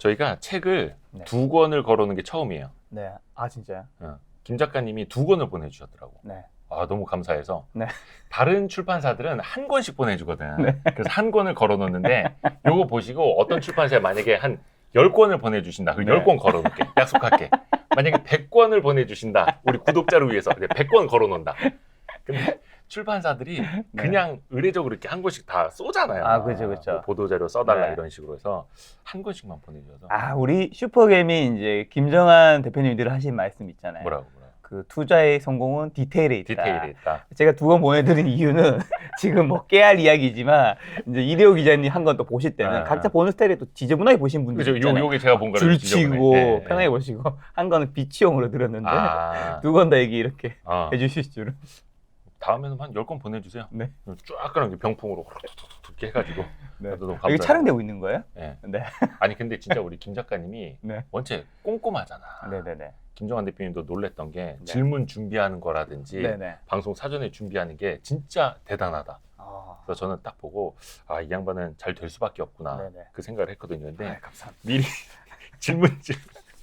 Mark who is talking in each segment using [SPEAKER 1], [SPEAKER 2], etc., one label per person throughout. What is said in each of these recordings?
[SPEAKER 1] 저희가 책을
[SPEAKER 2] 네.
[SPEAKER 1] 2권을 걸어놓은 게 처음이에요.
[SPEAKER 2] 네. 아 진짜요?
[SPEAKER 1] 김 작가님이 2권을 보내주셨더라고.
[SPEAKER 2] 네.
[SPEAKER 1] 아, 너무 감사해서.
[SPEAKER 2] 네.
[SPEAKER 1] 다른 출판사들은 1권씩 보내주거든.
[SPEAKER 2] 네.
[SPEAKER 1] 그래서 1권을 걸어놓는데 요거 보시고 어떤 출판사에 만약에 한 10권을 보내주신다. 그
[SPEAKER 2] 네.
[SPEAKER 1] 10권 걸어놓을게. 약속할게. 만약에 100권을 보내주신다. 우리 구독자를 위해서 100권 걸어놓는다. 근데 출판사들이 그냥 의례적으로 이렇게 1권씩 다 쏘잖아요.
[SPEAKER 2] 아, 그죠, 그죠.
[SPEAKER 1] 뭐 보도자료 써달라
[SPEAKER 2] 네.
[SPEAKER 1] 이런 식으로 해서 1권씩만 보내주셔서.
[SPEAKER 2] 아, 우리 슈퍼겜이 이제 김정한 대표님이 늘 하신 말씀 있잖아요.
[SPEAKER 1] 뭐라고.
[SPEAKER 2] 그 투자의 성공은 디테일에 있다.
[SPEAKER 1] 디테일에 있다.
[SPEAKER 2] 제가 2권 보내드린 이유는 지금 뭐 깨알 이야기지만 이제 이대호 기자님 한 건 또 보실 때는 각자 보는 스타일이 또 지저분하게 보신 분들
[SPEAKER 1] 그죠.
[SPEAKER 2] 있잖아요.
[SPEAKER 1] 요게 제가 본 거를
[SPEAKER 2] 줄치고
[SPEAKER 1] 네,
[SPEAKER 2] 편하게 보시고 한 거는 비치용으로 들었는데
[SPEAKER 1] 아.
[SPEAKER 2] 2권 다 얘기 이렇게
[SPEAKER 1] 아.
[SPEAKER 2] 해주실 줄은.
[SPEAKER 1] 다음에는 한 10권 보내주세요.
[SPEAKER 2] 네.
[SPEAKER 1] 쫙 그냥 병풍으로 이렇게 해가지고.
[SPEAKER 2] 네.
[SPEAKER 1] 너무
[SPEAKER 2] 이게
[SPEAKER 1] 감사해요.
[SPEAKER 2] 촬영되고 있는 거예요?
[SPEAKER 1] 네.
[SPEAKER 2] 네.
[SPEAKER 1] 아니 근데 진짜 우리 김 작가님이
[SPEAKER 2] 네.
[SPEAKER 1] 원체 꼼꼼하잖아.
[SPEAKER 2] 네네네.
[SPEAKER 1] 김정한 대표님도 놀랬던 게
[SPEAKER 2] 네.
[SPEAKER 1] 질문 준비하는 거라든지
[SPEAKER 2] 네네.
[SPEAKER 1] 방송 사전에 준비하는 게 진짜 대단하다.
[SPEAKER 2] 아.
[SPEAKER 1] 그래서 저는 딱 보고 아, 이 양반은 잘 될 수밖에 없구나.
[SPEAKER 2] 네네.
[SPEAKER 1] 그 생각을 했거든요. 근데
[SPEAKER 2] 아, 감사합니다.
[SPEAKER 1] 미리 질문지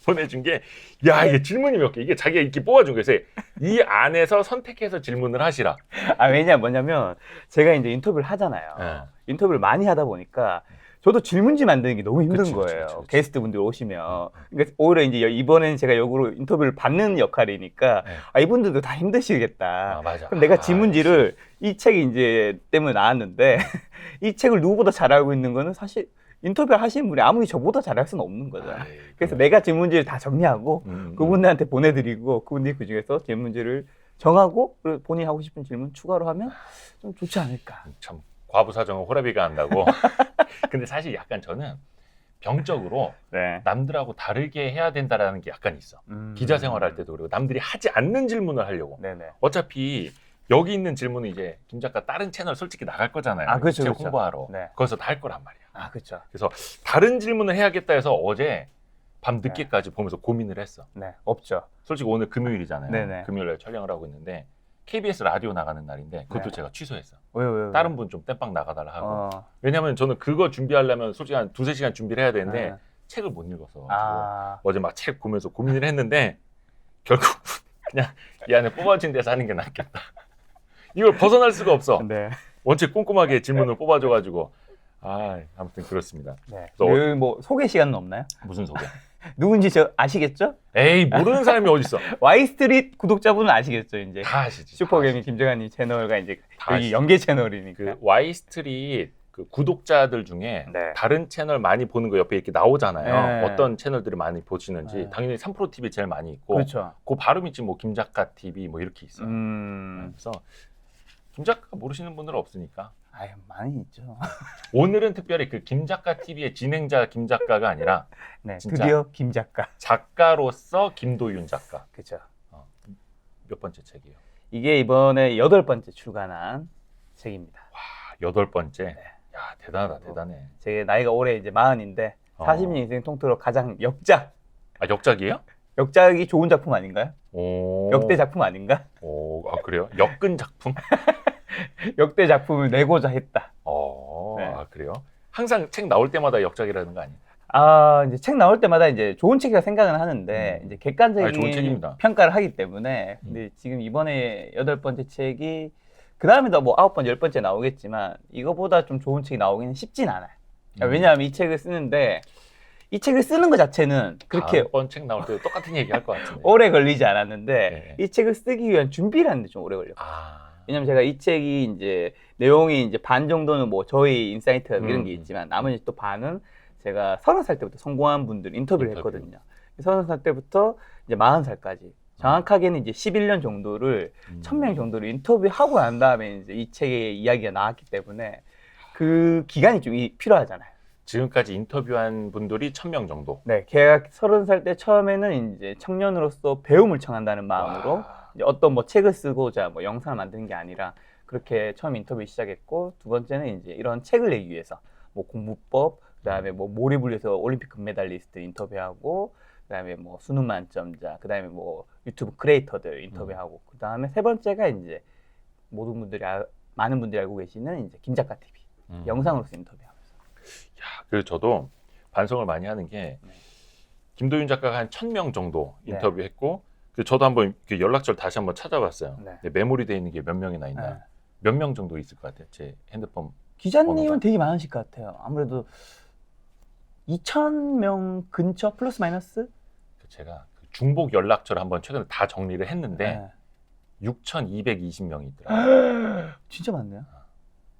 [SPEAKER 1] 보내준 게 야, 이게 질문이 몇 개. 이게 자기가 이렇게 뽑아준 거예요. 그래서 이 안에서 선택해서 질문을 하시라.
[SPEAKER 2] 아, 뭐냐면 제가 이제 인터뷰를 하잖아요.
[SPEAKER 1] 네.
[SPEAKER 2] 인터뷰를 많이 하다 보니까 저도 질문지 만드는 게 너무 힘든
[SPEAKER 1] 그치,
[SPEAKER 2] 거예요.
[SPEAKER 1] 그치.
[SPEAKER 2] 게스트분들 오시면. 그러니까 오히려 이제 이번엔 제가 역으로 인터뷰를 받는 역할이니까
[SPEAKER 1] 네.
[SPEAKER 2] 아, 이분들도 다 힘드시겠다.
[SPEAKER 1] 아, 맞아.
[SPEAKER 2] 그럼 내가 질문지를
[SPEAKER 1] 역시.
[SPEAKER 2] 이 책이 이제 때문에 나왔는데 이 책을 누구보다 잘 알고 있는 거는 사실 인터뷰 하시는 분이 아무리 저보다 잘할 수는 없는 거죠.
[SPEAKER 1] 아이,
[SPEAKER 2] 그래서
[SPEAKER 1] 그럼.
[SPEAKER 2] 내가 질문지를 다 정리하고
[SPEAKER 1] 음.
[SPEAKER 2] 그분들한테 보내드리고 그분들이 그 중에서 질문지를 정하고 그리고 본인이 하고 싶은 질문 추가로 하면 좀 좋지 않을까.
[SPEAKER 1] 참 과부사정은 호라비가 한다고. 근데 사실 약간 저는 병적으로
[SPEAKER 2] 네.
[SPEAKER 1] 남들하고 다르게 해야 된다라는 게 약간 있어. 기자 생활할 때도 그리고 남들이 하지 않는 질문을 하려고.
[SPEAKER 2] 네네.
[SPEAKER 1] 어차피 여기 있는 질문은 이제 김 작가 다른 채널 솔직히 나갈 거잖아요.
[SPEAKER 2] 아, 그렇죠,
[SPEAKER 1] 책
[SPEAKER 2] 그렇죠.
[SPEAKER 1] 홍보하러.
[SPEAKER 2] 네.
[SPEAKER 1] 거기서 다 할 거란 말이야.
[SPEAKER 2] 아, 그렇죠.
[SPEAKER 1] 그래서 다른 질문을 해야겠다 해서 어제 밤 늦게까지 보면서 고민을 했어.
[SPEAKER 2] 네, 없죠.
[SPEAKER 1] 솔직히 오늘 금요일이잖아요.
[SPEAKER 2] 네네.
[SPEAKER 1] 금요일에 촬영을 하고 있는데 KBS 라디오 나가는 날인데 그것도
[SPEAKER 2] 네.
[SPEAKER 1] 제가 취소했어.
[SPEAKER 2] 왜요?
[SPEAKER 1] 다른 분 좀 땜빵 나가달라 하고.
[SPEAKER 2] 어.
[SPEAKER 1] 왜냐면 저는 그거 준비하려면 솔직히 한 2-3시간 준비를 해야 되는데
[SPEAKER 2] 네.
[SPEAKER 1] 책을 못 읽어서
[SPEAKER 2] 아,
[SPEAKER 1] 어제 막 책 보면서 고민을 했는데 결국 그냥 이 안에 뽑아진 데서 하는 게 낫겠다. 이걸 벗어날 수가 없어.
[SPEAKER 2] 네.
[SPEAKER 1] 원체 꼼꼼하게 질문을 뽑아줘가지고 아무튼 그렇습니다.
[SPEAKER 2] 네.
[SPEAKER 1] 그래서
[SPEAKER 2] 여기 뭐 소개 시간은 없나요?
[SPEAKER 1] 무슨 소개?
[SPEAKER 2] 누군지 저 아시겠죠?
[SPEAKER 1] 에이 모르는 사람이 어딨어.
[SPEAKER 2] 와이스트릿 구독자분은 아시겠죠, 이제.
[SPEAKER 1] 다 아시지.
[SPEAKER 2] 슈퍼게미 김정한님 채널과 이제
[SPEAKER 1] 다
[SPEAKER 2] 여기
[SPEAKER 1] 아시죠.
[SPEAKER 2] 연계 채널이니까.
[SPEAKER 1] 그 와이스트릿 그 구독자들 중에
[SPEAKER 2] 네.
[SPEAKER 1] 다른 채널 많이 보는 거 옆에 이렇게 나오잖아요.
[SPEAKER 2] 네.
[SPEAKER 1] 어떤 채널들을 많이 보시는지
[SPEAKER 2] 네.
[SPEAKER 1] 당연히 3프로 TV 제일 많이 있고
[SPEAKER 2] 그렇죠.
[SPEAKER 1] 그 바로 밑이 뭐 김작가 TV 뭐 이렇게 있어요. 그래서 김작가 모르시는 분들은 없으니까
[SPEAKER 2] 아유, 많이 있죠.
[SPEAKER 1] 오늘은 특별히 그 김작가 TV의 진행자 김작가가 아니라
[SPEAKER 2] 네,
[SPEAKER 1] 진짜.
[SPEAKER 2] 드디어 김 작가.
[SPEAKER 1] 작가로서 김도윤 작가.
[SPEAKER 2] 그렇죠.
[SPEAKER 1] 몇 번째 책이에요?
[SPEAKER 2] 이게 이번에 8번째 출간한 책입니다.
[SPEAKER 1] 8번째.
[SPEAKER 2] 네.
[SPEAKER 1] 야 대단하다 대단해.
[SPEAKER 2] 제 나이가 올해 이제 40인데
[SPEAKER 1] 어.
[SPEAKER 2] 40년 인생 통틀어 가장
[SPEAKER 1] 역작이에요?
[SPEAKER 2] 역작이 좋은 작품 아닌가요?
[SPEAKER 1] 오.
[SPEAKER 2] 역대 작품 아닌가?
[SPEAKER 1] 오, 그래요? 역근 작품?
[SPEAKER 2] 역대 작품을 내고자 했다.
[SPEAKER 1] 네.
[SPEAKER 2] 네.
[SPEAKER 1] 그래요? 항상 책 나올 때마다 역작이라는 거 아니에요?
[SPEAKER 2] 아, 이제 책 나올 때마다 이제 좋은 책이라 생각은 하는데 이제
[SPEAKER 1] 좋은
[SPEAKER 2] 객관적인
[SPEAKER 1] 책입니다.
[SPEAKER 2] 평가를 하기 때문에 근데 지금 이번에 8번째 책이 그 다음에도 뭐 9번, 10번째 나오겠지만 이거보다 좀 좋은 책이 나오기는 쉽진 않아요. 왜냐하면 이 책을 쓰는데 이 책을 쓰는 것 자체는 그렇게
[SPEAKER 1] 다음번 책 나올 때도 똑같은 얘기 할 것 같은데.
[SPEAKER 2] 오래 걸리지 않았는데
[SPEAKER 1] 네.
[SPEAKER 2] 이 책을 쓰기 위한 준비를 하는데 좀 오래 걸렸어요.
[SPEAKER 1] 아.
[SPEAKER 2] 왜냐면 제가 이 책이 이제 내용이 이제 반 정도는 뭐 저희 인사이트가 이런 게
[SPEAKER 1] 음.
[SPEAKER 2] 있지만 나머지 또 반은 제가 30살 때부터 성공한 분들 인터뷰를
[SPEAKER 1] 인터뷰.
[SPEAKER 2] 했거든요. 30살 때부터 이제 40살까지 정확하게는 이제 11년 정도를 1000명 정도를 인터뷰하고 난 다음에 이제 이 책의 이야기가 나왔기 때문에 그 기간이 좀 필요하잖아요.
[SPEAKER 1] 지금까지 인터뷰한 분들이 1000명 정도.
[SPEAKER 2] 네, 걔가 30살 때 처음에는 이제 청년으로서 배움을 청한다는 마음으로
[SPEAKER 1] 와.
[SPEAKER 2] 이제 어떤 뭐 책을 쓰고자 뭐 영상을 만드는 게 아니라 그렇게 처음 인터뷰 시작했고 두 번째는 이제 이런 책을 내기 위해서 뭐 공부법 그다음에 뭐 몰입을 위해서 올림픽 금메달리스트 인터뷰하고 그다음에 뭐 수능 만점자 그다음에 뭐 유튜브 크리에이터들 인터뷰하고 그다음에 세 번째가 이제 모든 분들이 많은 분들이 알고 계시는 이제 김 작가 TV 영상으로서 인터뷰하면서.
[SPEAKER 1] 야, 그래서 저도 반성을 많이 하는 게
[SPEAKER 2] 네.
[SPEAKER 1] 김도윤 작가가 한 1,000명 정도
[SPEAKER 2] 네.
[SPEAKER 1] 인터뷰했고 저도 한번 그 연락처를 다시 한번 찾아봤어요.
[SPEAKER 2] 네.
[SPEAKER 1] 근데 메모리 돼 있는 게 몇 명이나 있나?
[SPEAKER 2] 네.
[SPEAKER 1] 몇 명 정도 있을 것 같아요. 제 핸드폰.
[SPEAKER 2] 기자님은
[SPEAKER 1] 번호가.
[SPEAKER 2] 되게 많으실 것 같아요. 아무래도 2,000명 근처 플러스 마이너스?
[SPEAKER 1] 제가 그 중복 연락처를 한번 최근에 다 정리를 했는데
[SPEAKER 2] 네.
[SPEAKER 1] 6,220명이 있더라고요.
[SPEAKER 2] 진짜 많네요.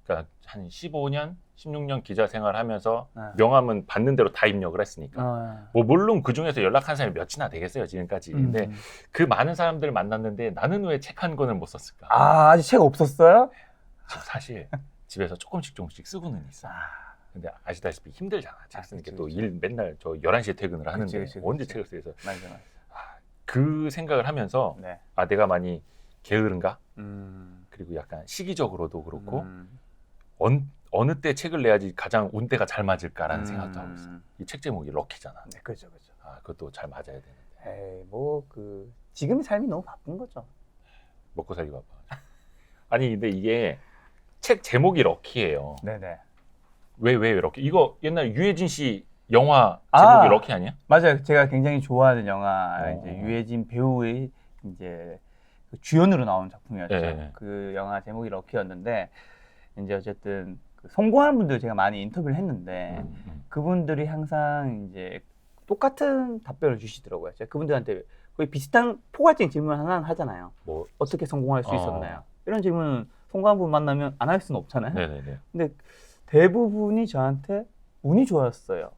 [SPEAKER 1] 그러니까 한 15년, 16년 기자 생활하면서
[SPEAKER 2] 네.
[SPEAKER 1] 명함은 받는 대로 다 입력을 했으니까. 뭐 물론 그 중에서 연락한 사람이 몇이나 되겠어요 지금까지. 근데 그 많은 사람들을 만났는데 나는 왜 책 한 권을 못 썼을까?
[SPEAKER 2] 아직 책 없었어요?
[SPEAKER 1] 지금 사실 집에서 조금씩 쓰고는 있어. 근데 아시다시피 힘들잖아. 책 쓰는 게 또 일 맨날 저 11시에 퇴근을 하는데
[SPEAKER 2] 그치.
[SPEAKER 1] 언제 책을 쓰여서
[SPEAKER 2] 맞아.
[SPEAKER 1] 그 생각을 하면서
[SPEAKER 2] 네.
[SPEAKER 1] 내가 많이 게으른가?
[SPEAKER 2] 음.
[SPEAKER 1] 그리고 약간 시기적으로도 그렇고 어느 때 책을 내야지 가장 운때가 잘 맞을까라는 생각도 하고 있어. 이 책 제목이 럭키잖아.
[SPEAKER 2] 네, 그렇죠.
[SPEAKER 1] 그것도 잘 맞아야 되는데.
[SPEAKER 2] 에이, 지금의 삶이 너무 바쁜 거죠.
[SPEAKER 1] 먹고 살기 바빠. 아니 근데 이게 책 제목이 럭키예요.
[SPEAKER 2] 네네.
[SPEAKER 1] 왜 럭키? 이거 옛날 유해진 씨 영화 제목이 럭키 아니야?
[SPEAKER 2] 맞아요. 제가 굉장히 좋아하는 영화 이제
[SPEAKER 1] 어.
[SPEAKER 2] 유해진 배우의 이제 그 주연으로 나온 작품이었죠.
[SPEAKER 1] 네.
[SPEAKER 2] 그 영화 제목이 럭키였는데 이제 어쨌든 그 성공한 분들 제가 많이 인터뷰를 했는데 그분들이 항상 이제 똑같은 답변을 주시더라고요. 제가 그분들한테 거의 비슷한 포괄적인 질문 하나 하잖아요.
[SPEAKER 1] 뭐
[SPEAKER 2] 어떻게 성공할 수 있었나요? 이런 질문은 성공한 분 만나면 안 할 수는 없잖아요.
[SPEAKER 1] 네네네.
[SPEAKER 2] 근데 대부분이 저한테 운이 좋았어요.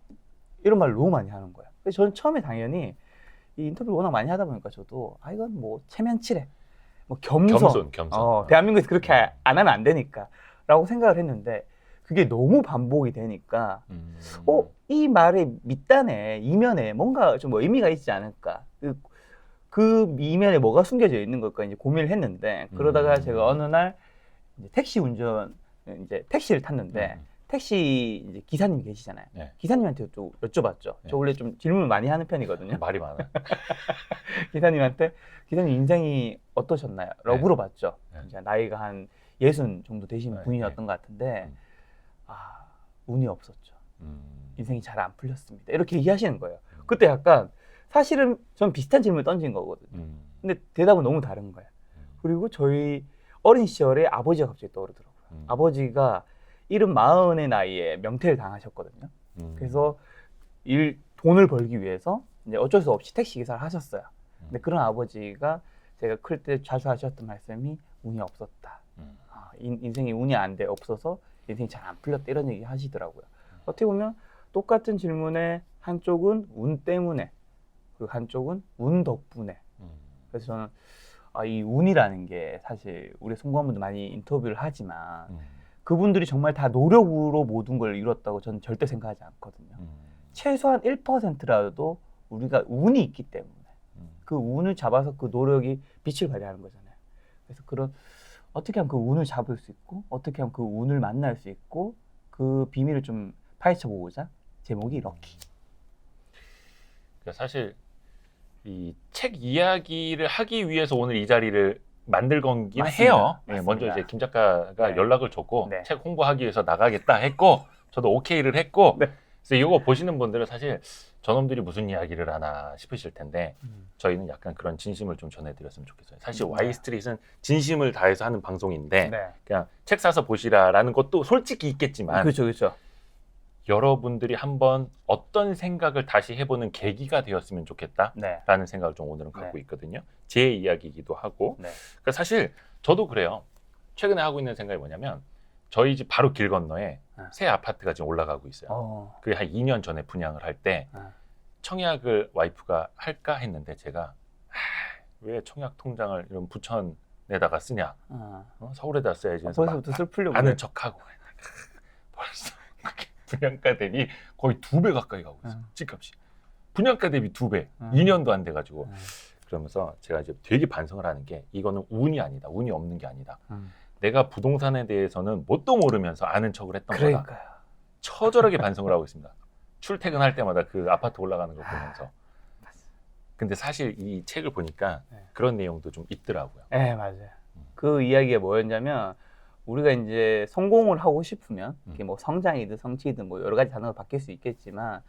[SPEAKER 2] 이런 말을 너무 많이 하는 거예요. 그래서 저는 처음에 당연히 이 인터뷰를 워낙 많이 하다 보니까 저도 이건 뭐 체면치레, 뭐 겸손. 대한민국에서 그렇게 안 하면 안 되니까 라고 생각을 했는데 그게 너무 반복이 되니까 이 말의 밑단에 이면에 뭔가 좀 의미가 있지 않을까, 그 이면에 뭐가 숨겨져 있는 걸까 이제 고민을 했는데 그러다가 제가 어느 날 이제 택시를 탔는데 택시 이제 기사님이 계시잖아요.
[SPEAKER 1] 네.
[SPEAKER 2] 기사님한테 또 여쭤봤죠.
[SPEAKER 1] 네.
[SPEAKER 2] 저 원래 좀 질문을 많이 하는 편이거든요.
[SPEAKER 1] 말이 많아.
[SPEAKER 2] 기사님 인생이 어떠셨나요? 라고
[SPEAKER 1] 네.
[SPEAKER 2] 물어봤죠.
[SPEAKER 1] 네.
[SPEAKER 2] 이제 나이가 한 60 정도 되신
[SPEAKER 1] 네.
[SPEAKER 2] 분이었던 것 같은데 운이 없었죠. 인생이 잘 안 풀렸습니다. 이렇게 얘기하시는 거예요. 그때 약간 사실은 전 비슷한 질문을 던진 거거든요. 근데 대답은 너무 다른 거예요. 그리고 저희 어린 시절에 아버지가 갑자기 떠오르더라고요. 아버지가 70의 나이에 명퇴를 당하셨거든요. 그래서 돈을 벌기 위해서 이제 어쩔 수 없이 택시 기사를 하셨어요. 근데 그런 아버지가 제가 클 때 자주 하셨던 말씀이 운이 없었다. 인생이 운이 없어서 인생이 잘 안 풀렸다 이런 얘기 하시더라고요. 어떻게 보면 똑같은 질문에 한쪽은 운 때문에 그리고 한쪽은 운 덕분에. 그래서 저는 이 운이라는 게 사실 우리 송구한분들 많이 인터뷰를 하지만 그분들이 정말 다 노력으로 모든 걸 이뤘다고 저는 절대 생각하지 않거든요. 최소한 1%라도 우리가 운이 있기 때문에 그 운을 잡아서 그 노력이 빛을 발휘하는 거잖아요. 그래서 어떻게 하면 그 운을 잡을 수 있고 어떻게 하면 그 운을 만날 수 있고 그 비밀을 좀 파헤쳐 보고자 제목이 럭키.
[SPEAKER 1] 사실 이 책 이야기를 하기 위해서 오늘 이 자리를 만들 건긴
[SPEAKER 2] 맞습니다.
[SPEAKER 1] 해요.
[SPEAKER 2] 맞습니다.
[SPEAKER 1] 먼저 이제 김 작가가
[SPEAKER 2] 네.
[SPEAKER 1] 연락을 줬고
[SPEAKER 2] 네.
[SPEAKER 1] 책 홍보하기 위해서 나가겠다 했고 저도 오케이를 했고
[SPEAKER 2] 네.
[SPEAKER 1] 그래서 이거 보시는 분들은 사실 저놈들이 무슨 이야기를 하나 싶으실 텐데 저희는 약간 그런 진심을 좀 전해드렸으면 좋겠어요. 사실 와이스트릿은 진심을 다해서 하는 방송인데 그냥 책 사서 보시라라는 것도 솔직히 있겠지만
[SPEAKER 2] 그렇죠.
[SPEAKER 1] 여러분들이 한번 어떤 생각을 다시 해보는 계기가 되었으면 좋겠다라는 생각을 좀 오늘은 갖고 있거든요. 제 이야기이기도 하고 그러니까 사실 저도 그래요. 최근에 하고 있는 생각이 뭐냐면 저희 집 바로 길 건너에 새 아파트가 지금 올라가고 있어요. 그게 한 2년 전에 분양을 할 때 청약을 와이프가 할까 했는데 제가 왜 청약 통장을 이런 부천에다가 쓰냐. 서울에다 써야지.
[SPEAKER 2] 벌써부터 슬프려고
[SPEAKER 1] 아는 척하고 벌써 분양가 대비 거의 2배 가까이 가고 있어. 집값이. 분양가 대비 2배. 2년도 안 돼가지고. 그러면서 제가 이제 되게 반성을 하는 게 이거는 운이 아니다. 운이 없는 게 아니다. 내가 부동산에 대해서는 뭣도 모르면서 아는 척을 했던 거다. 처절하게 반성을 하고 있습니다. 출퇴근할 때마다 그 아파트 올라가는 거 보면서. 근데 사실 이 책을 보니까 그런 내용도 좀 있더라고요.
[SPEAKER 2] 네, 맞아요. 그 이야기가 뭐였냐면 우리가 이제 성공을 하고 싶으면 그게 뭐 성장이든 성취든 뭐 여러 가지 단어가 바뀔 수 있겠지만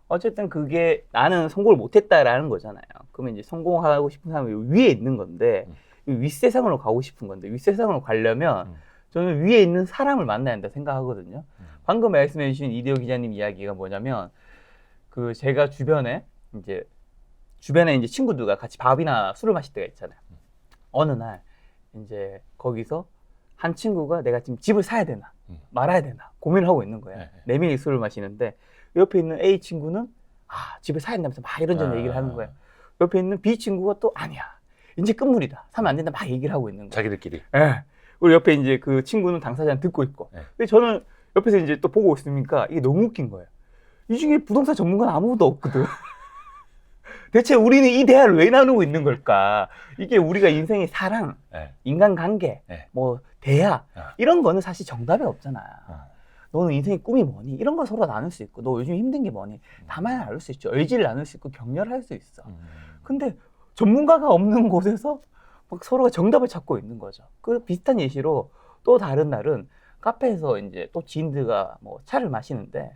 [SPEAKER 2] 어쨌든 그게 나는 성공을 못했다라는 거잖아요. 그러면 이제 성공하고 싶은 사람이 위에 있는 건데 윗세상으로 가고 싶은 건데 윗세상으로 가려면 저는 위에 있는 사람을 만나야 한다 생각하거든요. 방금 말씀해 주신 이대호 기자님 이야기가 뭐냐면 그 제가 주변에 이제 친구들과 같이 밥이나 술을 마실 때가 있잖아요. 어느 날 이제 거기서 한 친구가 내가 지금 집을 사야 되나 말아야 되나 고민을 하고 있는 거예요. 네 명이 술을 마시는데 옆에 있는 A 친구는 집을 사야 된다면서 막 이런저런 얘기를 하는 거예요. 옆에 있는 B 친구가 또 아니야. 이제 끝물이다. 사면 안 된다. 막 얘기를 하고 있는 거예요.
[SPEAKER 1] 자기들끼리.
[SPEAKER 2] 네. 그리고 옆에 이제 그 친구는 당사자는 듣고 있고. 근데 저는 옆에서 이제 또 보고 있으니까 이게 너무 웃긴 거예요. 이 중에 부동산 전문가는 아무도 없거든. 대체 우리는 이 대화를 왜 나누고 있는 걸까? 이게 우리가 인생의 사랑, 인간관계, 뭐 대화 이런 거는 사실 정답이 없잖아. 너는 인생의 꿈이 뭐니? 이런 걸 서로 나눌 수 있고 너 요즘 힘든 게 뭐니? 다만 나눌 수 있죠. 의지를 나눌 수 있고 격려를 할 수 있어. 근데 전문가가 없는 곳에서 막 서로가 정답을 찾고 있는 거죠. 그 비슷한 예시로 또 다른 날은 카페에서 이제 또 지인들과 뭐 차를 마시는데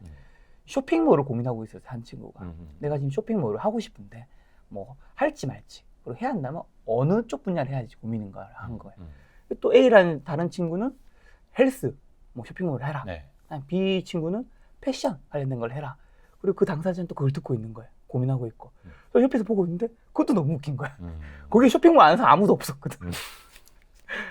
[SPEAKER 2] 쇼핑몰을 고민하고 있어서 한 친구가 내가 지금 쇼핑몰을 하고 싶은데 뭐 할지 말지 그리고 해야 한다면 어느 쪽 분야를 해야지 고민인 거야 한 거예요. 또 A라는 다른 친구는 헬스 뭐 쇼핑몰을 해라. B 친구는 패션 관련된 걸 해라. 그리고 그 당사자는 또 그걸 듣고 있는 거예요. 고민하고 있고. 저 옆에서 보고 있는데 그것도 너무 웃긴 거야. 거기 쇼핑몰 아는 사람 아무도 없었거든.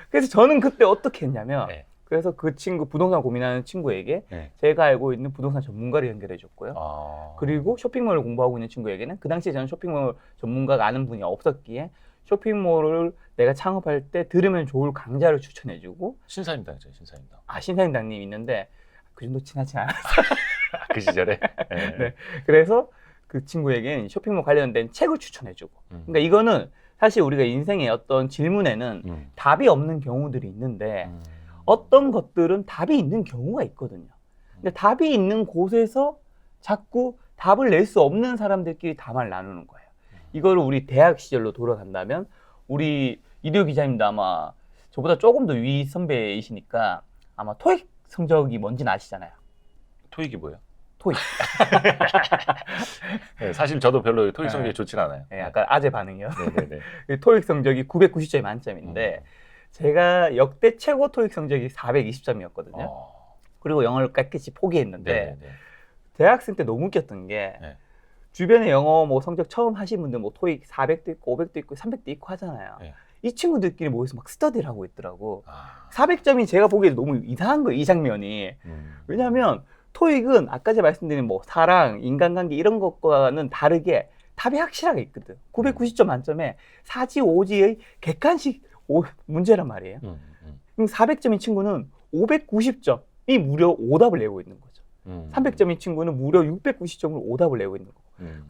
[SPEAKER 2] 그래서 저는 그때 어떻게 했냐면 그래서 그 친구 부동산 고민하는 친구에게 제가 알고 있는 부동산 전문가를 연결해 줬고요. 그리고 쇼핑몰을 공부하고 있는 친구에게는 그 당시에 저는 쇼핑몰 전문가가 아는 분이 없었기에 쇼핑몰을 내가 창업할 때 들으면 좋을 강좌를 추천해 주고
[SPEAKER 1] 신사임당이죠, 신사임당.
[SPEAKER 2] 신사임당님 있는데 그 정도 친하지 않았어요.
[SPEAKER 1] 그 시절에.
[SPEAKER 2] 네. 그래서 그 친구에게는 쇼핑몰 관련된 책을 추천해 주고. 그러니까 이거는 사실 우리가 인생의 어떤 질문에는 답이 없는 경우들이 있는데 어떤 것들은 답이 있는 경우가 있거든요. 근데 답이 있는 곳에서 자꾸 답을 낼 수 없는 사람들끼리 답을 나누는 거예요. 이거를 우리 대학 시절로 돌아간다면 우리 이대호 기자님도 아마 저보다 조금 더 위 선배이시니까 아마 토익 성적이 뭔지는 아시잖아요.
[SPEAKER 1] 토익이 뭐예요?
[SPEAKER 2] 토익.
[SPEAKER 1] 네, 사실 저도 별로 토익 성적이 좋진 않아요.
[SPEAKER 2] 네, 약간 아재 반응이요.
[SPEAKER 1] 네네네.
[SPEAKER 2] 토익 성적이 990점이 만점인데 제가 역대 최고 토익 성적이 420점이었거든요. 그리고 영어를 깨끗이 포기했는데
[SPEAKER 1] 네네네.
[SPEAKER 2] 대학생 때 너무 웃겼던 게 주변에 영어 뭐 성적 처음 하신 분들 뭐 토익 400도 있고 500도 있고 300도 있고 하잖아요. 이 친구들끼리 모여서 막 스터디를 하고 있더라고. 400점이 제가 보기에도 너무 이상한 거예요, 이 장면이. 왜냐하면 토익은 아까 제가 말씀드린 뭐 사랑, 인간관계 이런 것과는 다르게 답이 확실하게 있거든. 990점 만점에 사지 오지의 객관식 문제란 말이에요. 그럼 400점인 친구는 590점이 무려 오답을 내고 있는 거죠. 300점인 친구는 무려 690점으로 오답을 내고 있는 거고.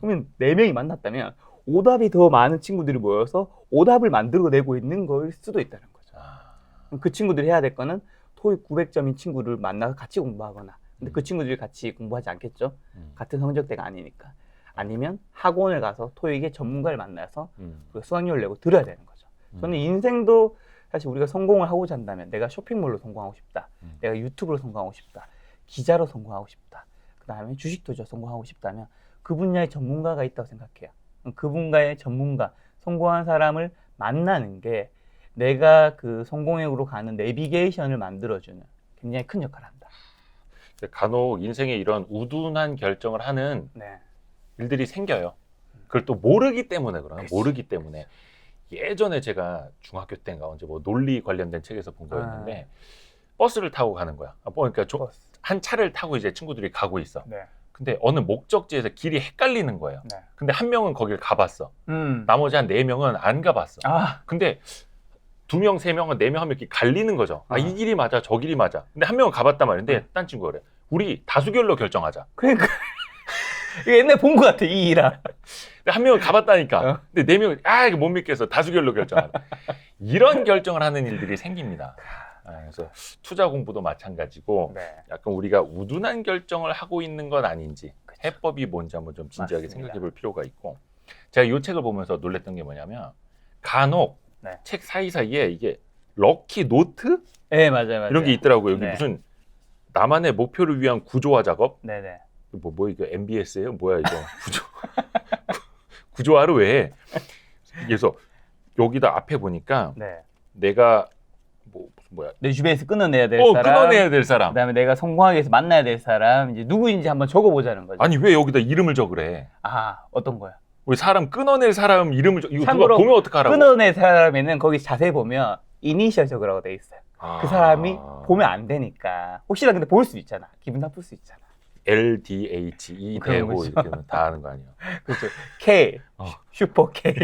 [SPEAKER 2] 그러면 4명이 만났다면 오답이 더 많은 친구들이 모여서 오답을 만들어내고 있는 걸 수도 있다는 거죠. 그 친구들이 해야 될 거는 토익 900점인 친구를 만나서 같이 공부하거나 근데 그 친구들이 같이 공부하지 않겠죠. 같은 성적대가 아니니까. 아니면 학원을 가서 토익의 전문가를 만나서 수강료를 내고 들어야 되는 거죠. 저는 인생도 사실 우리가 성공을 하고자 한다면 내가 쇼핑몰로 성공하고 싶다. 내가 유튜브로 성공하고 싶다. 기자로 성공하고 싶다. 그 다음에 주식투자 성공하고 싶다면 그 분야의 전문가가 있다고 생각해요. 그 분야의 전문가, 성공한 사람을 만나는 게 내가 그 성공으로 가는 내비게이션을 만들어주는 굉장히 큰 역할을 한다.
[SPEAKER 1] 간혹 인생에 이런 우둔한 결정을 하는 일들이 생겨요. 그걸 또 모르기 때문에 그래요. 모르기 때문에. 예전에 제가 중학교 때인가 언제 뭐 논리 관련된 책에서 본 거였는데 버스를 타고 가는 거야. 그러니까 한 차를 타고 이제 친구들이 가고 있어. 근데 어느 목적지에서 길이 헷갈리는 거예요. 근데 한 명은 거길 가봤어. 나머지 한 4명은 안 가봤어. 근데 2명, 3명은 4명 하면 이렇게 갈리는 거죠. 이 길이 맞아, 저 길이 맞아. 근데 한 명은 가봤단 말인데 딴 친구가 그래. 우리 다수결로 결정하자.
[SPEAKER 2] 그러니까 이거 옛날에 본 것 같아, 이 일아.
[SPEAKER 1] 한 명은 가봤다니까. 근데 4명은 이거 못 믿겠어. 다수결로 결정하자. 이런 결정을 하는 일들이 생깁니다. 그래서 투자 공부도 마찬가지고 약간 우리가 우둔한 결정을 하고 있는 건 아닌지 해법이 뭔지 한번 좀 진지하게 생각해 볼 필요가 있고 제가 이 책을 보면서 놀랬던 게 뭐냐면 간혹 책 사이사이에 이게 럭키 노트?
[SPEAKER 2] 네, 맞아요.
[SPEAKER 1] 이런 게 있더라고요. 여기 무슨 나만의 목표를 위한 구조화 작업? 뭐 이거 MBS예요? 뭐야 이거 구조화를 왜 해? 그래서 여기다 앞에 보니까
[SPEAKER 2] 네.
[SPEAKER 1] 내가 뭐야?
[SPEAKER 2] 내 주변에서 끊어내야 될 사람,
[SPEAKER 1] 끊어내야 될 사람.
[SPEAKER 2] 그다음에 내가 성공하기 위해서 만나야 될 사람, 이제 누구인지 한번 적어보자는 거죠.
[SPEAKER 1] 아니 왜 여기다 이름을 적으래?
[SPEAKER 2] 아, 어떤 거야?
[SPEAKER 1] 우리 사람 끊어낼 사람 이름을 이거 누가
[SPEAKER 2] 참고로
[SPEAKER 1] 보면 어떡하라고?
[SPEAKER 2] 끊어낼 사람에는 거기 자세히 보면 이니셜 적으라고 돼 있어요. 그 사람이 보면 안 되니까. 혹시나 근데 볼 수 있잖아. 기분 나쁠 수 있잖아.
[SPEAKER 1] LDHE
[SPEAKER 2] 그런
[SPEAKER 1] 대호
[SPEAKER 2] 거죠.
[SPEAKER 1] 이렇게 다 하는 거 아니야?
[SPEAKER 2] 그렇죠. K, 슈퍼 K.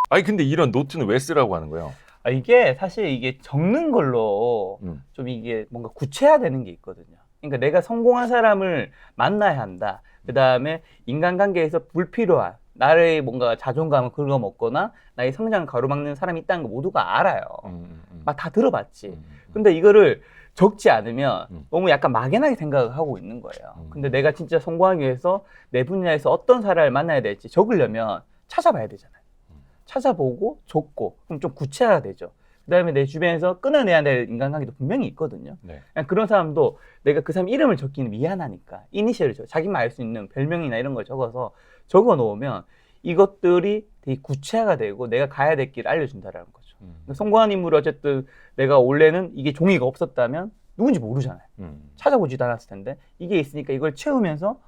[SPEAKER 1] 아니 근데 이런 노트는 왜 쓰라고 하는 거예요?
[SPEAKER 2] 아, 이게 사실 이게 적는 걸로 좀 이게 뭔가 구체화되는 게 있거든요. 그러니까 내가 성공한 사람을 만나야 한다. 그 다음에 인간관계에서 불필요한 나의 뭔가 자존감을 긁어먹거나 나의 성장을 가로막는 사람이 있다는 거 모두가 알아요. 막 다 들어봤지. 근데 이거를 적지 않으면 너무 약간 막연하게 생각을 하고 있는 거예요. 근데 내가 진짜 성공하기 위해서 내 분야에서 어떤 사람을 만나야 될지 적으려면 찾아봐야 되잖아요. 찾아보고 적고 그럼 좀 구체화가 되죠. 그다음에 내 주변에서 끊어내야 될 인간관계도 분명히 있거든요.
[SPEAKER 1] 네.
[SPEAKER 2] 그냥 그런 사람도 내가 그 사람 이름을 적기는 미안하니까 이니셜을 적어. 자기만 알 수 있는 별명이나 이런 걸 적어서 적어 놓으면 이것들이 되게 구체화가 되고 내가 가야 될 길을 알려준다라는 거죠. 그러니까 성공한 인물을 어쨌든 내가 원래는 이게 종이가 없었다면 누군지 모르잖아요. 찾아보지도 않았을 텐데 이게 있으니까 이걸 채우면서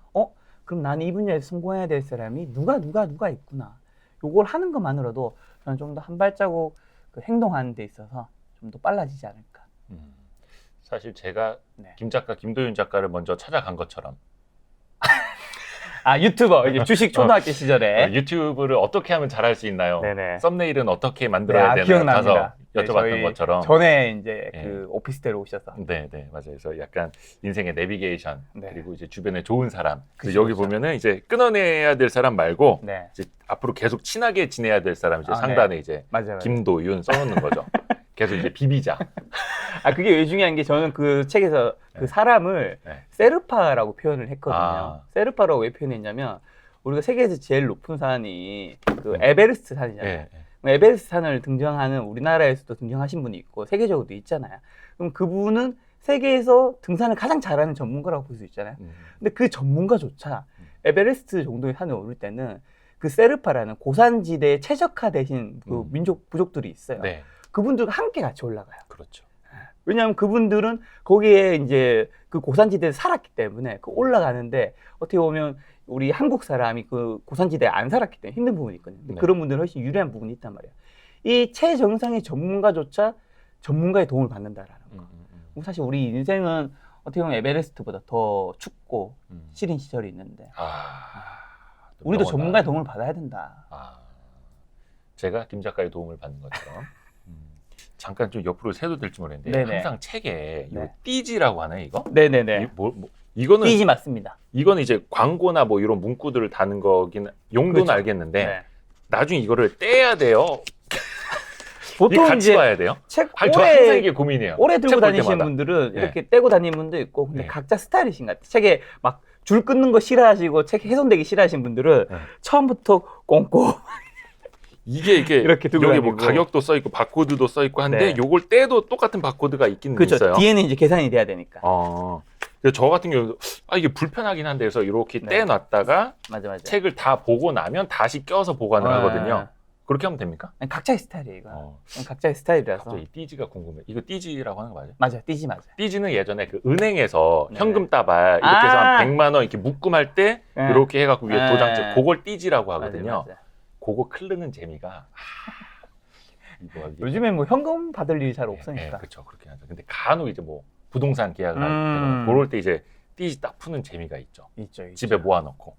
[SPEAKER 2] 그럼 나는 이 분야에서 성공해야 될 사람이 누가 있구나. 요걸 하는 것만으로도 저는 좀 더 한 발자국 그 행동하는 데 있어서 좀 더 빨라지지 않을까.
[SPEAKER 1] 사실 제가
[SPEAKER 2] 네.
[SPEAKER 1] 김 작가, 김도윤 작가를 먼저 찾아간 것처럼
[SPEAKER 2] 아, 유튜버 이제 주식 초등학교 시절에
[SPEAKER 1] 유튜브를 어떻게 하면 잘할 수 있나요?
[SPEAKER 2] 네네.
[SPEAKER 1] 썸네일은 어떻게 만들어야 되나요?
[SPEAKER 2] 기억납니다.
[SPEAKER 1] 가서 여쭤봤던
[SPEAKER 2] 저희
[SPEAKER 1] 것처럼
[SPEAKER 2] 전에 이제
[SPEAKER 1] 네.
[SPEAKER 2] 그 오피스텔에 오셔서
[SPEAKER 1] 네, 맞아요. 그래서 약간 인생의 내비게이션
[SPEAKER 2] 네.
[SPEAKER 1] 그리고 이제 주변에 좋은 사람.
[SPEAKER 2] 그쵸,
[SPEAKER 1] 여기
[SPEAKER 2] 그쵸.
[SPEAKER 1] 보면은 이제 끊어내야 될 사람 말고
[SPEAKER 2] 네.
[SPEAKER 1] 이제 앞으로 계속 친하게 지내야 될 사람 이제
[SPEAKER 2] 아,
[SPEAKER 1] 상단에
[SPEAKER 2] 네.
[SPEAKER 1] 이제
[SPEAKER 2] 맞아요.
[SPEAKER 1] 김도윤 써놓는 거죠. 계속 이제 비비자.
[SPEAKER 2] 아, 그게 왜 중요한 게 저는 그 책에서
[SPEAKER 1] 네.
[SPEAKER 2] 그 사람을
[SPEAKER 1] 네.
[SPEAKER 2] 세르파라고 표현을 했거든요.
[SPEAKER 1] 아.
[SPEAKER 2] 세르파라고 왜 표현했냐면 우리가 세계에서 제일 높은 산이 그 에베레스트 산이잖아요.
[SPEAKER 1] 네.
[SPEAKER 2] 에베레스트 산을 등정하는 우리나라에서도 등정하신 분이 있고 세계적으로도 있잖아요. 그럼 그분은 세계에서 등산을 가장 잘하는 전문가라고 볼 수 있잖아요. 근데 그 전문가조차 에베레스트 정도의 산에 오를 때는 그 세르파라는 고산지대에 최적화되신 그 부족들이 있어요.
[SPEAKER 1] 네.
[SPEAKER 2] 그분들과 함께 같이 올라가요.
[SPEAKER 1] 그렇죠.
[SPEAKER 2] 왜냐하면 그분들은 거기에 이제 그 고산지대에 살았기 때문에 그 올라가는데 어떻게 보면 우리 한국 사람이 그 고산지대에 안 살았기 때문에 힘든 부분이 있거든요. 근데
[SPEAKER 1] 네.
[SPEAKER 2] 그런 분들은 훨씬 유리한 부분이 있단 말이에요. 이 최정상의 전문가조차 전문가의 도움을 받는다라는 거. 사실 우리 인생은 어떻게 보면 에베레스트보다 더 춥고 시린 시절이 있는데 우리도 전문가의 도움을 받아야 된다.
[SPEAKER 1] 제가 김 작가의 도움을 받는 것처럼 잠깐 좀 옆으로 새도 될지 모르겠는데
[SPEAKER 2] 네네.
[SPEAKER 1] 항상 책에
[SPEAKER 2] 네.
[SPEAKER 1] 이 띠지라고 하나요 이거?
[SPEAKER 2] 네네네.
[SPEAKER 1] 이거는
[SPEAKER 2] 띠지 맞습니다.
[SPEAKER 1] 이거는 이제 광고나 뭐 이런 문구들을 다는 거긴 용도는
[SPEAKER 2] 그렇죠.
[SPEAKER 1] 알겠는데
[SPEAKER 2] 네.
[SPEAKER 1] 나중에 이거를 떼야 돼요. 이
[SPEAKER 2] 보통
[SPEAKER 1] 같이
[SPEAKER 2] 이제
[SPEAKER 1] 봐야 돼요.
[SPEAKER 2] 책
[SPEAKER 1] 저 항상 이게 고민이에요.
[SPEAKER 2] 오래
[SPEAKER 1] 책
[SPEAKER 2] 들고
[SPEAKER 1] 볼
[SPEAKER 2] 다니시는
[SPEAKER 1] 때마다.
[SPEAKER 2] 분들은
[SPEAKER 1] 네.
[SPEAKER 2] 이렇게 떼고 다니는 분도 있고 근데
[SPEAKER 1] 네.
[SPEAKER 2] 각자 스타일이신 것 같아요. 책에 막 줄 끊는 거 싫어하시고 책 훼손되기 싫어하시는 분들은
[SPEAKER 1] 네.
[SPEAKER 2] 처음부터 꽁꽁
[SPEAKER 1] 이게
[SPEAKER 2] 이렇게 들고
[SPEAKER 1] 여기 뭐
[SPEAKER 2] 다니고.
[SPEAKER 1] 가격도 써 있고 바코드도 써 있고 한데
[SPEAKER 2] 네.
[SPEAKER 1] 요걸 떼도 똑같은 바코드가 있긴
[SPEAKER 2] 그렇죠.
[SPEAKER 1] 있어요.
[SPEAKER 2] 뒤에는 이제 계산이 돼야 되니까.
[SPEAKER 1] 그래서 저 같은 경우도 이게 불편하긴 한데 그래서 이렇게
[SPEAKER 2] 네.
[SPEAKER 1] 떼놨다가
[SPEAKER 2] 맞아.
[SPEAKER 1] 책을 다 보고 나면 다시 껴서 보관을
[SPEAKER 2] 네.
[SPEAKER 1] 하거든요. 그렇게 하면 됩니까?
[SPEAKER 2] 아니, 각자의 스타일이에요, 이거. 각자의 스타일이라서.
[SPEAKER 1] 갑자기 띠지가 궁금해. 이거 띠지라고 하는 거 맞아요?
[SPEAKER 2] 맞아요. 띠지 맞아요.
[SPEAKER 1] 띠지는 예전에 그 은행에서
[SPEAKER 2] 네.
[SPEAKER 1] 현금 따발 이렇게 해서
[SPEAKER 2] 아.
[SPEAKER 1] 한 100만 원 이렇게 묶음할 때
[SPEAKER 2] 네.
[SPEAKER 1] 이렇게 해갖고 위에
[SPEAKER 2] 네.
[SPEAKER 1] 도장 찍 그걸 띠지라고 하거든요.
[SPEAKER 2] 맞아요.
[SPEAKER 1] 그거 클르는 재미가 이게
[SPEAKER 2] 요즘엔 뭐 현금 받을 일이 잘 없으니까.
[SPEAKER 1] 그렇죠. 그렇게 하죠. 근데 간혹 이제 뭐 부동산 계약을 할 때는 그럴 때 이제 띠지 딱 푸는 재미가 있죠.
[SPEAKER 2] 있죠.
[SPEAKER 1] 집에 모아놓고.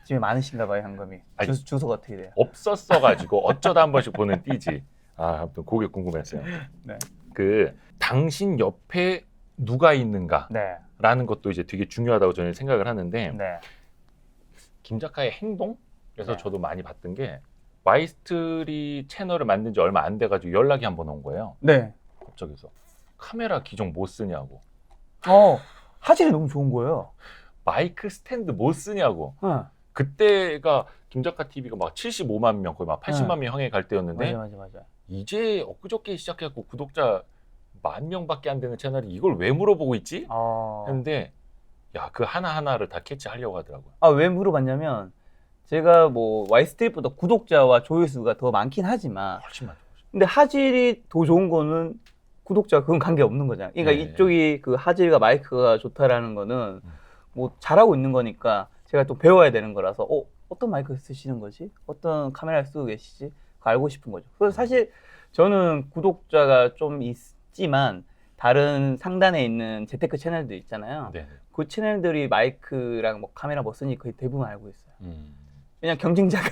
[SPEAKER 2] 집에 많으신가 봐요, 현금이.
[SPEAKER 1] 아니,
[SPEAKER 2] 주소가 어떻게 돼요?
[SPEAKER 1] 없었어가지고 어쩌다 한 번씩 보는 띠지. 아무튼 그게 궁금했어요.
[SPEAKER 2] 네.
[SPEAKER 1] 그 당신 옆에 누가 있는가?
[SPEAKER 2] 네.
[SPEAKER 1] 라는 것도 이제 되게 중요하다고 저는 생각을 하는데
[SPEAKER 2] 네.
[SPEAKER 1] 김 작가의 행동? 그래서
[SPEAKER 2] 네.
[SPEAKER 1] 저도 많이 봤던 게 와이스트리 채널을 만든 지 얼마 안 돼가지고 연락이 한 번 온 거예요.
[SPEAKER 2] 네.
[SPEAKER 1] 갑자기서 카메라 기종 뭐 쓰냐고,
[SPEAKER 2] 화질이 너무 좋은 거예요.
[SPEAKER 1] 마이크 스탠드 뭐 쓰냐고.
[SPEAKER 2] 어.
[SPEAKER 1] 그때가 김 작가 TV가 막 75만 명, 거의 막 80만 명 향해 갈 때였는데
[SPEAKER 2] 맞아.
[SPEAKER 1] 이제 엊그저께 시작해갖고 구독자 10,000명밖에 안 되는 채널이 이걸 왜 물어보고 있지? 했는데 야, 그 하나하나를 다 캐치하려고 하더라고요.
[SPEAKER 2] 아, 왜 물어봤냐면 제가 뭐 Y스트릿보다 구독자와 조회수가 더 많긴 하지만
[SPEAKER 1] 훨씬 많죠.
[SPEAKER 2] 근데 하질이 더 좋은 거는 구독자 그건 관계 없는 거잖아요. 그러니까
[SPEAKER 1] 네.
[SPEAKER 2] 이쪽이 그 하질과 마이크가 좋다라는 거는 뭐 잘하고 있는 거니까 제가 또 배워야 되는 거라서 어떤 마이크 쓰시는 거지? 어떤 카메라를 쓰고 계시지? 그거 알고 싶은 거죠. 그래서 사실 저는 구독자가 좀 있지만 다른 상단에 있는 재테크 채널들 있잖아요.
[SPEAKER 1] 네.
[SPEAKER 2] 그 채널들이 마이크랑 뭐 카메라 뭐 쓰니 거의 대부분 알고 있어요. 왜냐면 경쟁자가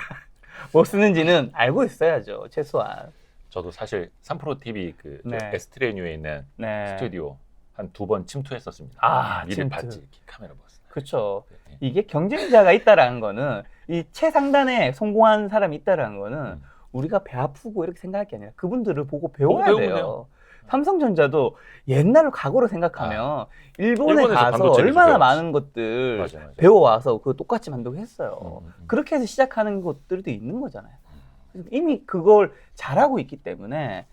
[SPEAKER 2] 뭐 쓰는지는 알고 있어야죠. 최소한.
[SPEAKER 1] 저도 사실 3프로 TV 그
[SPEAKER 2] 네.
[SPEAKER 1] 에스트레뉴에 있는
[SPEAKER 2] 네.
[SPEAKER 1] 스튜디오 한 2번 침투했었습니다.
[SPEAKER 2] 아,
[SPEAKER 1] 미리
[SPEAKER 2] 침투.
[SPEAKER 1] 봤지 카메라 봤어.
[SPEAKER 2] 그렇죠.
[SPEAKER 1] 네.
[SPEAKER 2] 이게 경쟁자가 있다라는 거는 이 최상단에 성공한 사람이 있다라는 거는 우리가 배 아프고 이렇게 생각할 게 아니라 그분들을 보고 배워야
[SPEAKER 1] 배우면
[SPEAKER 2] 돼요.
[SPEAKER 1] 돼요.
[SPEAKER 2] 삼성전자도 옛날 과거로 생각하면 일본에
[SPEAKER 1] 일본에서
[SPEAKER 2] 가서
[SPEAKER 1] 반도체
[SPEAKER 2] 얼마나
[SPEAKER 1] 기술
[SPEAKER 2] 많은 것들
[SPEAKER 1] 맞아요.
[SPEAKER 2] 배워와서 그거 똑같이 만들고 했어요.
[SPEAKER 1] 음.
[SPEAKER 2] 그렇게 해서 시작하는 것들도 있는 거잖아요. 그래서 이미 그걸 잘하고 있기 때문에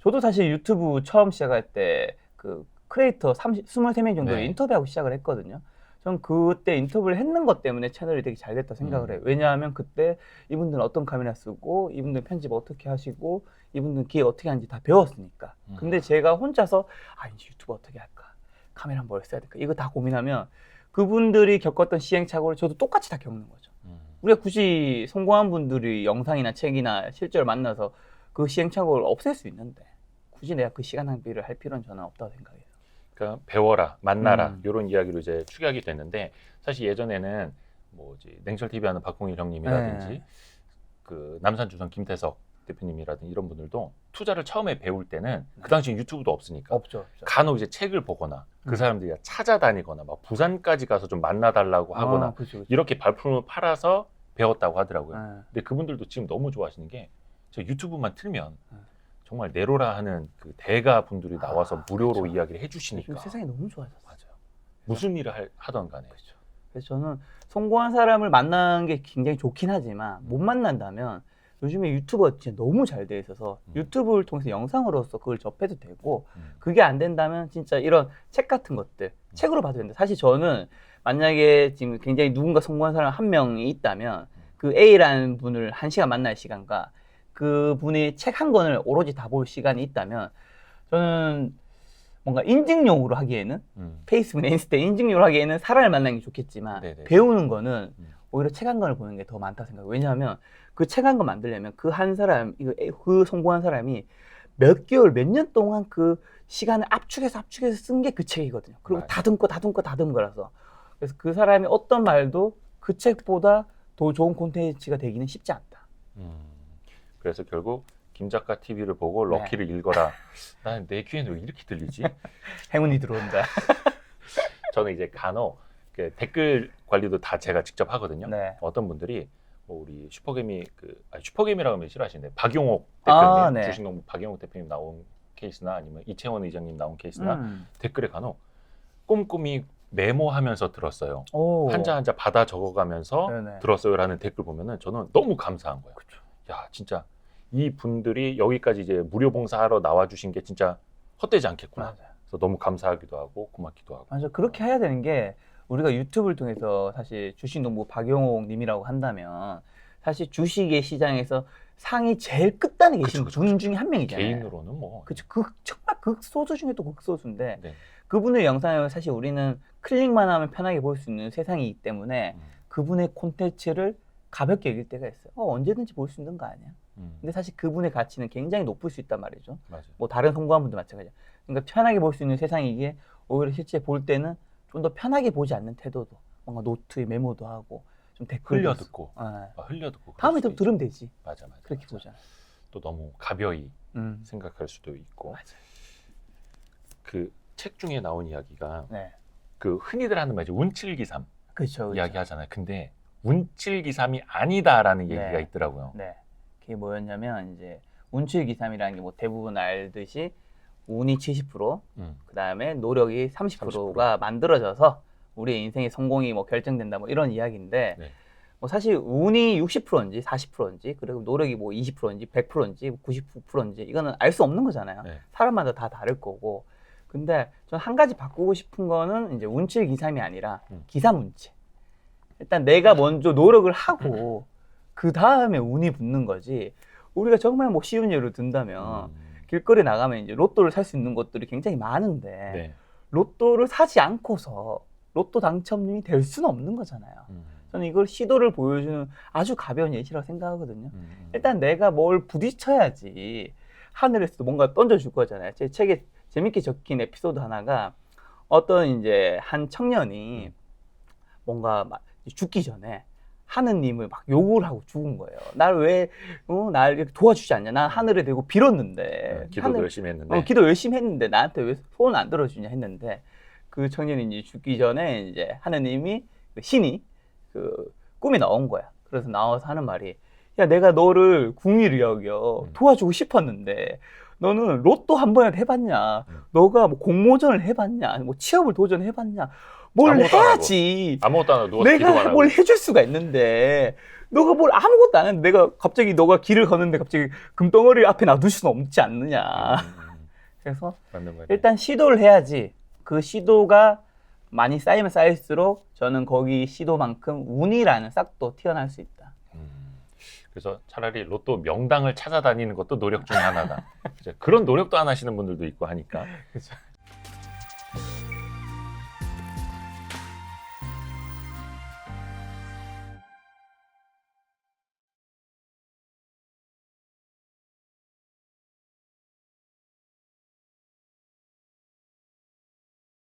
[SPEAKER 2] 저도 사실 유튜브 처음 시작할 때 그 크리에이터 23명 정도를
[SPEAKER 1] 네.
[SPEAKER 2] 인터뷰하고 시작을 했거든요. 전 그때 인터뷰를 했는 것 때문에 채널이 되게 잘 됐다고 생각을 해요. 왜냐하면 그때 이분들은 어떤 카메라 쓰고 이분들은 편집 어떻게 하시고 이분들은 기획 어떻게 하는지 다 배웠으니까. 근데 제가 혼자서 이제 유튜브 어떻게 할까? 카메라 뭘 써야 될까? 이거 다 고민하면 그분들이 겪었던 시행착오를 저도 똑같이 다 겪는 거죠. 우리가 굳이 성공한 분들이 영상이나 책이나 실제로 만나서 그 시행착오를 없앨 수 있는데 굳이 내가 그 시간 낭비를 할 필요는 저는 없다고 생각해요.
[SPEAKER 1] 그러니까 배워라, 만나라 이런 이야기로 이제 축약이 됐는데 사실 예전에는 뭐 이제 냉철 TV 하는 박홍일 형님이라든지
[SPEAKER 2] 네.
[SPEAKER 1] 그 남산주선 김태석 대표님이라든지 이런 분들도 투자를 처음에 배울 때는 그 당시 유튜브도 없으니까
[SPEAKER 2] 없죠.
[SPEAKER 1] 간혹 이제 책을 보거나 그 사람들이 찾아다니거나 막 부산까지 가서 좀 만나달라고 하거나
[SPEAKER 2] 그쵸.
[SPEAKER 1] 이렇게 발품을 팔아서 배웠다고 하더라고요.
[SPEAKER 2] 네.
[SPEAKER 1] 근데 그분들도 지금 너무 좋아하시는 게 저 유튜브만 틀면 정말 네로라 하는 그 대가 분들이 나와서 무료로
[SPEAKER 2] 그렇죠.
[SPEAKER 1] 이야기를 해주시니까
[SPEAKER 2] 요즘 세상이 너무 좋아졌어요.
[SPEAKER 1] 맞아요. 무슨 일을 하던 간에
[SPEAKER 2] 그렇죠. 그래서 저는 성공한 사람을 만나는 게 굉장히 좋긴 하지만 못 만난다면 요즘에 유튜버가 진짜 너무 잘 돼 있어서 유튜브를 통해서 영상으로서 그걸 접해도 되고 그게 안 된다면 진짜 이런 책 같은 것들 책으로 봐도 된다. 사실 저는 만약에 지금 굉장히 누군가 성공한 사람 한 명이 있다면 그 A라는 분을 1시간 만날 시간과 그 분이 책 한 권을 오로지 다 볼 시간이 있다면 저는 뭔가 인증용으로 하기에는 페이스북, 인스타 인증용으로 하기에는 사람을 만나는 게 좋겠지만
[SPEAKER 1] 네네.
[SPEAKER 2] 배우는 거는 오히려 책 한 권을 보는 게 더 많다고 생각해요. 왜냐하면 그 책 한 권 만들려면 그 한 사람, 그 성공한 사람이 몇 개월, 몇 년 동안 그 시간을 압축해서 쓴 게 그 책이거든요. 그리고
[SPEAKER 1] 맞아요.
[SPEAKER 2] 다듬은 거라서. 그래서 그 사람이 어떤 말도 그 책보다 더 좋은 콘텐츠가 되기는 쉽지 않다.
[SPEAKER 1] 그래서 결국 김 작가 TV를 보고 럭키를 읽어라. 난 내 귀에는 왜 이렇게 들리지?
[SPEAKER 2] 행운이 들어온다.
[SPEAKER 1] 저는 이제 간혹 그 댓글 관리도 다 제가 직접 하거든요.
[SPEAKER 2] 네.
[SPEAKER 1] 어떤 분들이 뭐 우리 슈퍼개미 슈퍼개미라고 하면 싫어하시는데 박용옥 대표님,
[SPEAKER 2] 네.
[SPEAKER 1] 주식농부 박용옥 대표님 나온 케이스나 아니면 이채원 의장님 나온 케이스나 댓글에 간혹 꼼꼼히 메모하면서 들었어요. 한자 한자 받아 적어가면서
[SPEAKER 2] 네네.
[SPEAKER 1] 들었어요라는 댓글 보면은 저는 너무 감사한 거예요.
[SPEAKER 2] 그쵸.
[SPEAKER 1] 야, 진짜 이 분들이 여기까지 이제 무료 봉사하러 나와주신 게 진짜 헛되지 않겠구나.
[SPEAKER 2] 맞아요.
[SPEAKER 1] 그래서 너무 감사하기도 하고 고맙기도 하고.
[SPEAKER 2] 맞아. 그렇게 해야 되는 게 우리가 유튜브를 통해서 사실 주식농부 박용옥 님이라고 한다면 사실 주식의 시장에서 상위 제일 끝단에 계신 분 중에 한 명이잖아요.
[SPEAKER 1] 개인으로는 뭐.
[SPEAKER 2] 그렇죠. 정말 극소수 중에 또 극소수인데
[SPEAKER 1] 네.
[SPEAKER 2] 그분의 영상을 사실 우리는 클릭만 하면 편하게 볼 수 있는 세상이기 때문에 그분의 콘텐츠를 가볍게 여길 때가 있어요. 언제든지 볼 수 있는 거 아니야? 근데 사실 그분의 가치는 굉장히 높을 수 있단 말이죠.
[SPEAKER 1] 맞아요.
[SPEAKER 2] 뭐 다른 성공한 분도 마찬가지야. 그러니까 편하게 볼 수 있는 세상이기에 오히려 실제 볼 때는 좀 더 편하게 보지 않는 태도도 뭔가 노트에 메모도 하고 좀 댓글도
[SPEAKER 1] 흘려듣고. 흘려듣고.
[SPEAKER 2] 다음에 또 들으면 되지.
[SPEAKER 1] 맞아.
[SPEAKER 2] 그렇게 보잖아.
[SPEAKER 1] 또 너무 가벼이 생각할 수도 있고.
[SPEAKER 2] 맞아.
[SPEAKER 1] 그 책 중에 나온 이야기가
[SPEAKER 2] 네.
[SPEAKER 1] 그 흔히들 하는 말이죠. 운칠기삼
[SPEAKER 2] 그렇죠.
[SPEAKER 1] 이야기 하잖아요. 근데 운칠기삼이 아니다라는 얘기가
[SPEAKER 2] 네.
[SPEAKER 1] 있더라고요.
[SPEAKER 2] 네. 그게 뭐였냐면 이제 운칠기삼이라는 게 뭐 대부분 알듯이 운이 70%, 그다음에 노력이 30%가 만들어져서 우리의 인생의 성공이 뭐 결정된다 뭐 이런 이야기인데
[SPEAKER 1] 네.
[SPEAKER 2] 뭐 사실 운이 60%인지 40%인지 그리고 노력이 뭐 20%인지 100%인지 99%인지 이거는 알 수 없는 거잖아요.
[SPEAKER 1] 네.
[SPEAKER 2] 사람마다 다 다를 거고 근데 전 한 가지 바꾸고 싶은 거는 이제 운칠기삼이 아니라 기삼운칠. 일단 내가 먼저 노력을 하고 그 다음에 운이 붙는 거지. 우리가 정말 뭐 쉬운 예로 든다면 길거리 나가면 이제 로또를 살 수 있는 곳들이 굉장히 많은데
[SPEAKER 1] 네.
[SPEAKER 2] 로또를 사지 않고서 로또 당첨금이 될 수는 없는 거잖아요. 저는 이걸 시도를 보여주는 아주 가벼운 예시라고 생각하거든요. 일단 내가 뭘 부딪혀야지 하늘에서 뭔가 던져줄 거잖아요. 제 책에 재밌게 적힌 에피소드 하나가 어떤 이제 한 청년이 뭔가 막 죽기 전에 하느님을 막 욕을 하고 죽은 거예요. 날 이렇게 도와주지 않냐? 난 하늘에 대고 빌었는데.
[SPEAKER 1] 기도도 열심히 했는데.
[SPEAKER 2] 기도 열심히 했는데 나한테 왜 소원 안 들어주냐 했는데 그 청년이 이제 죽기 전에 이제 하느님이 신이 꿈에 나온 거야. 그래서 나와서 하는 말이 야 내가 너를 궁일이 여겨 도와주고 싶었는데 너는 로또 한 번이라도 해봤냐? 너가 뭐 공모전을 해봤냐? 뭐 취업을 도전해봤냐? 뭘 해야지.
[SPEAKER 1] 아무것도 안 하고 누워서
[SPEAKER 2] 내가 뭘 해줄 수가 있는데 너가 뭘 아무것도 안 했는데 내가 갑자기 너가 길을 걷는데 갑자기 금덩어리 앞에 놔둘 수는 없지 않느냐. 그래서 일단 시도를 해야지. 그 시도가 많이 쌓이면 쌓일수록 저는 거기 시도만큼 운이라는 싹도 튀어나올 수 있다.
[SPEAKER 1] 그래서 차라리 로또 명당을 찾아다니는 것도 노력 중 하나다. 그런 노력도 안 하시는 분들도 있고 하니까.
[SPEAKER 2] 그렇죠.